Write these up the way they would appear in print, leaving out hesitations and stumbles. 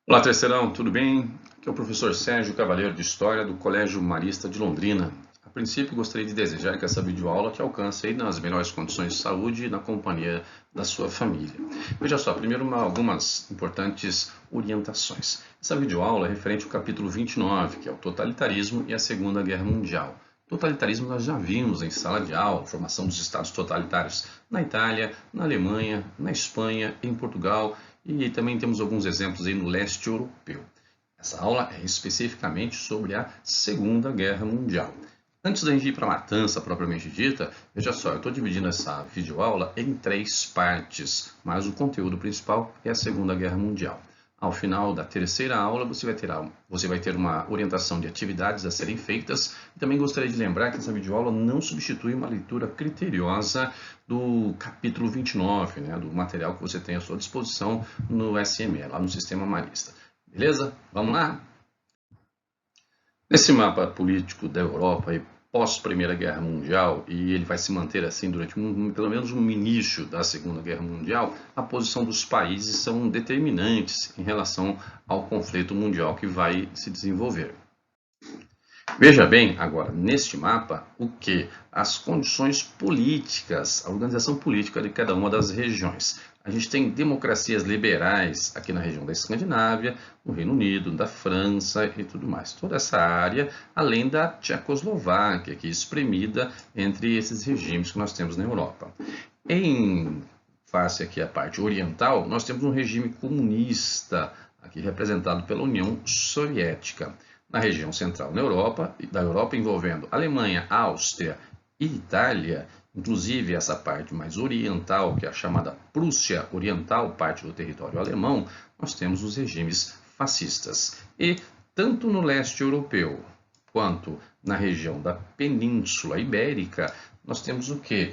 Olá, terceirão, tudo bem? Aqui é o professor Sérgio Cavalheiro de História do Colégio Marista de Londrina. A princípio, gostaria de desejar que essa videoaula te alcance aí nas melhores condições de saúde e na companhia da sua família. Veja só, primeiro algumas importantes orientações. Essa videoaula é referente ao capítulo 29, que é o totalitarismo e a Segunda Guerra Mundial. Totalitarismo nós já vimos em sala de aula, formação dos estados totalitários na Itália, na Alemanha, na Espanha, em Portugal e também temos alguns exemplos aí no leste europeu. Essa aula é especificamente sobre a Segunda Guerra Mundial. Antes da gente ir para a matança propriamente dita, veja só, eu estou dividindo essa videoaula em 3 partes, mas o conteúdo principal é a Segunda Guerra Mundial. Ao final da terceira aula, você vai ter uma orientação de atividades a serem feitas. E também gostaria de lembrar que essa videoaula não substitui uma leitura criteriosa do capítulo 29, do material que você tem à sua disposição no SME, lá no Sistema Marista. Beleza? Vamos lá? Nesse mapa político da Europa e pós-Primeira Guerra Mundial, e ele vai se manter assim durante pelo menos um início da Segunda Guerra Mundial, a posição dos países são determinantes em relação ao conflito mundial que vai se desenvolver. Veja bem, agora, neste mapa, o que? As condições políticas, a organização política de cada uma das regiões. A gente tem democracias liberais aqui na região da Escandinávia, no Reino Unido, da França e tudo mais. Toda essa área, além da Tchecoslováquia, aqui espremida entre esses regimes que nós temos na Europa. Em face aqui a parte oriental, nós temos um regime comunista, aqui representado pela União Soviética. Na região central da Europa, envolvendo Alemanha, Áustria e Itália, inclusive essa parte mais oriental, que é a chamada Prússia Oriental, parte do território alemão, nós temos os regimes fascistas. E tanto no leste europeu quanto na região da Península Ibérica, nós temos o quê?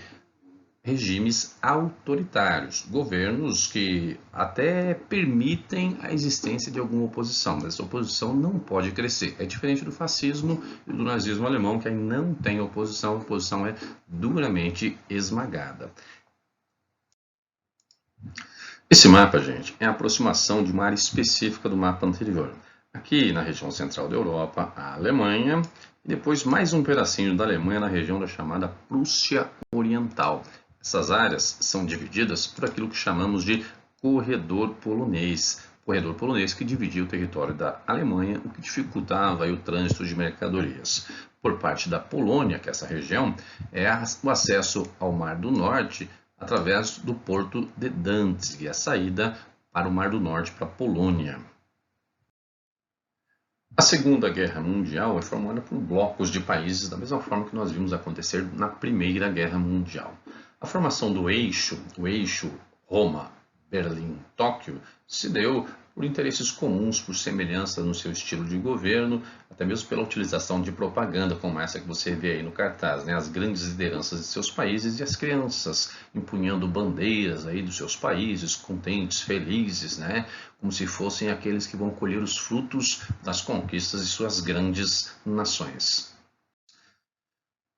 Regimes autoritários, governos que até permitem a existência de alguma oposição, mas essa oposição não pode crescer. É diferente do fascismo e do nazismo alemão, que aí não tem oposição, a oposição é duramente esmagada. Esse mapa, gente, é a aproximação de uma área específica do mapa anterior. Aqui na região central da Europa, a Alemanha, e depois mais um pedacinho da Alemanha na região da chamada Prússia Oriental. Essas áreas são divididas por aquilo que chamamos de corredor polonês. Corredor polonês que dividia o território da Alemanha, o que dificultava o trânsito de mercadorias. Por parte da Polônia, que é essa região, é o acesso ao Mar do Norte através do porto de Danzig, a saída para o Mar do Norte, para a Polônia. A Segunda Guerra Mundial é formada por blocos de países, da mesma forma que nós vimos acontecer na Primeira Guerra Mundial. A formação do eixo, o eixo Roma, Berlim, Tóquio, se deu por interesses comuns, por semelhança no seu estilo de governo, até mesmo pela utilização de propaganda como essa que você vê aí no cartaz, as grandes lideranças de seus países e as crianças empunhando bandeiras aí dos seus países, contentes, felizes, como se fossem aqueles que vão colher os frutos das conquistas de suas grandes nações.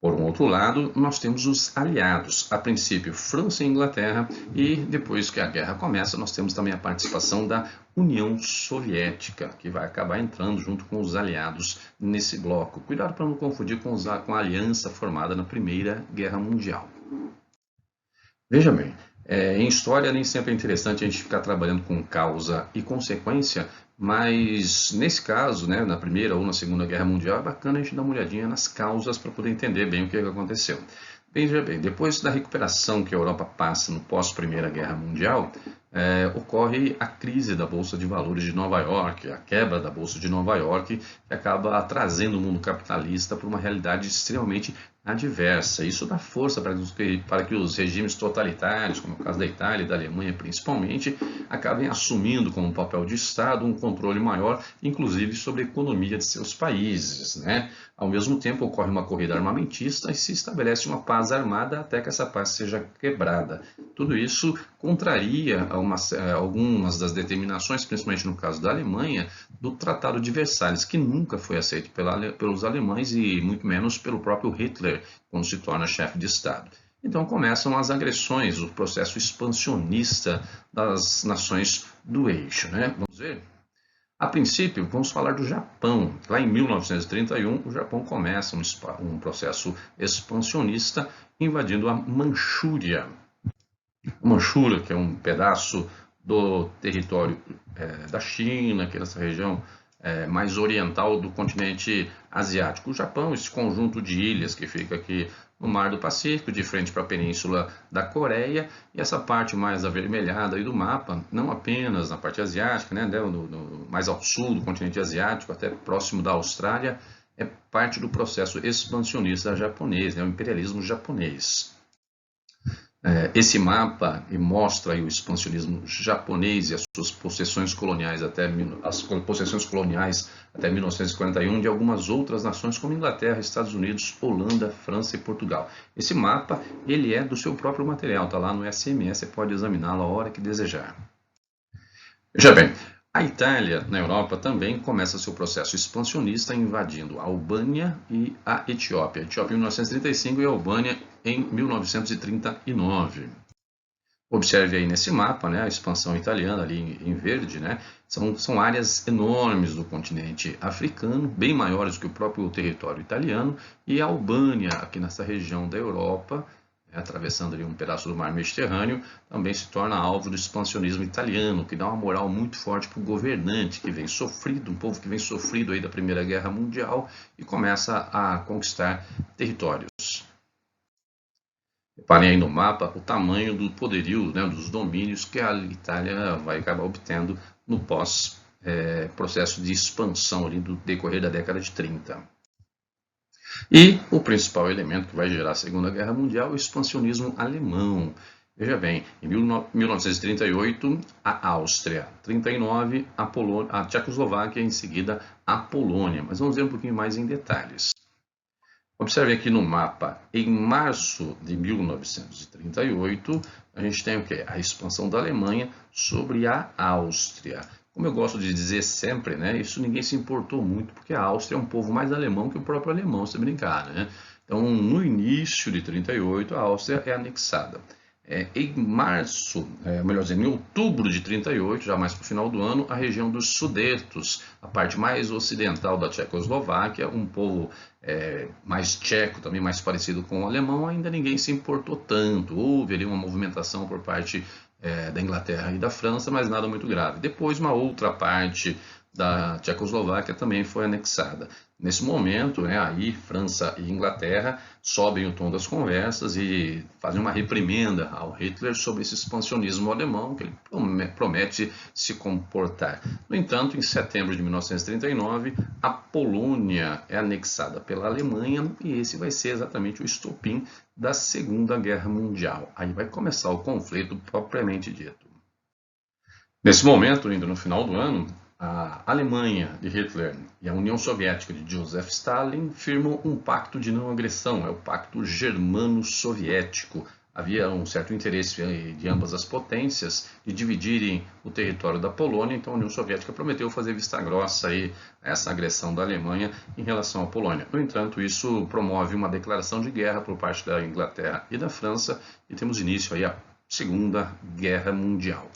Por um outro lado, nós temos os aliados, a princípio França e Inglaterra, e depois que a guerra começa, nós temos também a participação da União Soviética, que vai acabar entrando junto com os aliados nesse bloco. Cuidado para não confundir com a aliança formada na Primeira Guerra Mundial. Veja bem, em história nem sempre é interessante a gente ficar trabalhando com causa e consequência, mas nesse caso, na Primeira ou na Segunda Guerra Mundial, é bacana a gente dar uma olhadinha nas causas para poder entender bem o que aconteceu. Veja bem, depois da recuperação que a Europa passa no pós-Primeira Guerra Mundial, ocorre a crise da Bolsa de Valores de Nova York, a quebra da Bolsa de Nova York, que acaba trazendo o mundo capitalista para uma realidade extremamente adversa. Isso dá força para que os regimes totalitários, como o caso da Itália e da Alemanha principalmente, acabem assumindo como papel de Estado um controle maior, inclusive sobre a economia de seus países. Ao mesmo tempo, ocorre uma corrida armamentista e se estabelece uma paz armada até que essa paz seja quebrada. Tudo isso contraria algumas das determinações, principalmente no caso da Alemanha, do Tratado de Versalhes, que nunca foi aceito pelos alemães e muito menos pelo próprio Hitler, quando se torna chefe de Estado. Então começam as agressões, o processo expansionista das nações do eixo. Vamos ver? A princípio, vamos falar do Japão. Lá em 1931, o Japão começa um processo expansionista invadindo a Manchúria. A Manchúria, que é um pedaço do território da China, que é essa região mais oriental do continente asiático. O Japão, esse conjunto de ilhas que fica aqui no Mar do Pacífico, de frente para a Península da Coreia, e essa parte mais avermelhada aí do mapa, não apenas na parte asiática, né, mais ao sul do continente asiático, até próximo da Austrália, é parte do processo expansionista japonês, né, o imperialismo japonês. Esse mapa mostra aí o expansionismo japonês e as suas possessões coloniais até 1941 de algumas outras nações como Inglaterra, Estados Unidos, Holanda, França e Portugal. Esse mapa ele é do seu próprio material, está lá no SMS, você pode examiná-lo a hora que desejar. Veja bem, a Itália, na Europa, também começa seu processo expansionista invadindo a Albânia e a Etiópia. A Etiópia em 1935 e a Albânia em 1939. Observe aí nesse mapa, né, a expansão italiana ali em verde, né, são áreas enormes do continente africano, bem maiores que o próprio território italiano, e a Albânia, aqui nessa região da Europa, atravessando ali um pedaço do mar Mediterrâneo, também se torna alvo do expansionismo italiano, que dá uma moral muito forte para o governante que vem sofrido, um povo que vem sofrido aí da Primeira Guerra Mundial e começa a conquistar territórios. Reparem aí no mapa o tamanho do poderio, né, dos domínios que a Itália vai acabar obtendo no pós-processo de expansão ali do decorrer da década de 30. E o principal elemento que vai gerar a Segunda Guerra Mundial é o expansionismo alemão. Veja bem, em 1938, a Áustria, 39, a Tchecoslováquia, em seguida a Polônia. Mas vamos ver um pouquinho mais em detalhes. Observe aqui no mapa, em março de 1938, a gente tem o quê? A expansão da Alemanha sobre a Áustria. Como eu gosto de dizer sempre, né, isso ninguém se importou muito, porque a Áustria é um povo mais alemão que o próprio alemão, se brincar, né? Então, no início de 38, a Áustria é anexada. Em março, melhor dizendo, em outubro de 38, já mais para o final do ano, a região dos Sudetos, a parte mais ocidental da Tchecoslováquia, um povo mais tcheco, também mais parecido com o alemão, ainda ninguém se importou tanto. Houve ali uma movimentação por parte da Inglaterra e da França, mas nada muito grave. Depois, uma outra parte da Tchecoslováquia também foi anexada. Nesse momento, né, aí França e Inglaterra sobem o tom das conversas e fazem uma reprimenda ao Hitler sobre esse expansionismo alemão que ele promete se comportar. No entanto, em setembro de 1939, a Polônia é anexada pela Alemanha e esse vai ser exatamente o estopim da Segunda Guerra Mundial. Aí vai começar o conflito propriamente dito. Nesse momento, ainda no final do ano, a Alemanha de Hitler e a União Soviética de Joseph Stalin firmam um pacto de não agressão, é o Pacto Germano-Soviético. Havia um certo interesse de ambas as potências de dividirem o território da Polônia, então a União Soviética prometeu fazer vista grossa aí a essa agressão da Alemanha em relação à Polônia. No entanto, isso promove uma declaração de guerra por parte da Inglaterra e da França e temos início aí a Segunda Guerra Mundial.